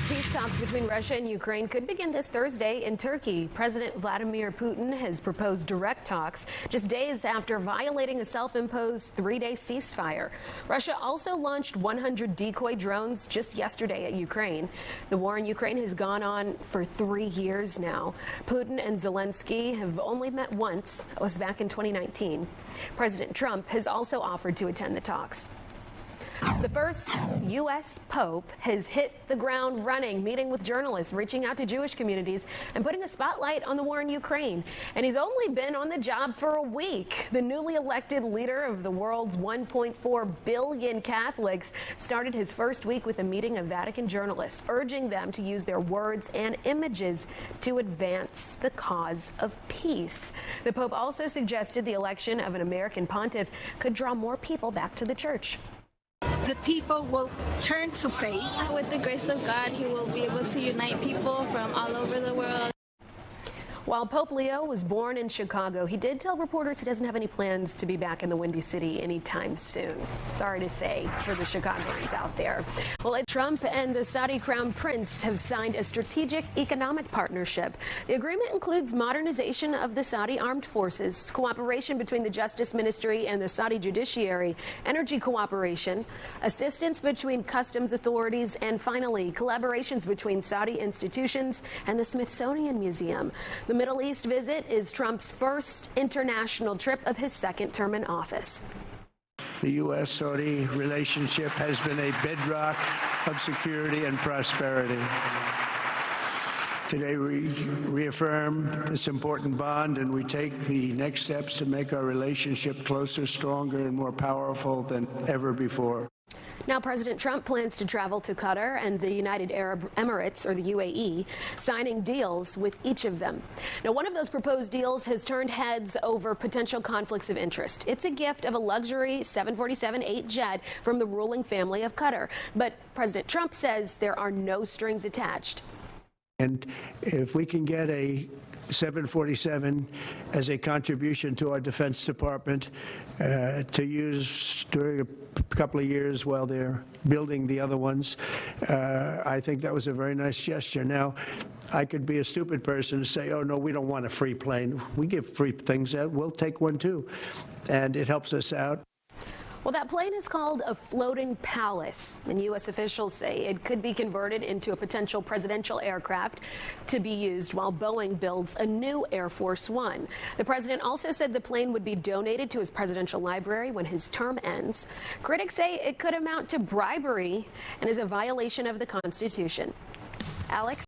Peace talks between Russia and Ukraine could begin this Thursday in Turkey. President Vladimir Putin has proposed direct talks just days after violating a self-imposed three-day ceasefire. Russia also launched 100 decoy drones just yesterday at Ukraine. The war in Ukraine has gone on for 3 years now. Putin and Zelensky have only met once. It was back in 2019. President Trump has also offered to attend the talks. The first U.S. Pope has hit the ground running, meeting with journalists, reaching out to Jewish communities, and putting a spotlight on the war in Ukraine. And he's only been on the job for a week. The newly elected leader of the world's 1.4 billion Catholics started his first week with a meeting of Vatican journalists, urging them to use their words and images to advance the cause of peace. The Pope also suggested the election of an American pontiff could draw more people back to the church. The people will turn to faith. With the grace of God, he will be able to unite people from all over the world. While Pope Leo was born in Chicago, he did tell reporters he doesn't have any plans to be back in the Windy City anytime soon. Sorry to say for the Chicagoans out there. Well, Trump and the Saudi Crown Prince have signed a strategic economic partnership. The agreement includes modernization of the Saudi armed forces, cooperation between the Justice Ministry and the Saudi judiciary, energy cooperation, assistance between customs authorities, and finally, collaborations between Saudi institutions and the Smithsonian Museum. The Middle East visit is Trump's first international trip of his second term in office. The U.S.-Saudi relationship has been a bedrock of security and prosperity. Today we reaffirm this important bond, and we take the next steps to make our relationship closer, stronger, and more powerful than ever before. Now, President Trump plans to travel to Qatar and the United Arab Emirates, or the UAE, signing deals with each of them. Now, one of those proposed deals has turned heads over potential conflicts of interest. It's a gift of a luxury 747-8 jet from the ruling family of Qatar. But President Trump says there are no strings attached. And if we can get a 747 as a contribution to our Defense Department to use during a couple of years while they're building the other ones, I think that was a very nice gesture. Now, I could be a stupid person and say, oh, no, we don't want a free plane. We give free things out. We'll take one, too. And it helps us out. Well, that plane is called a floating palace, and U.S. officials say it could be converted into a potential presidential aircraft to be used while Boeing builds a new Air Force One. The president also said the plane would be donated to his presidential library when his term ends. Critics say it could amount to bribery and is a violation of the Constitution. Alex?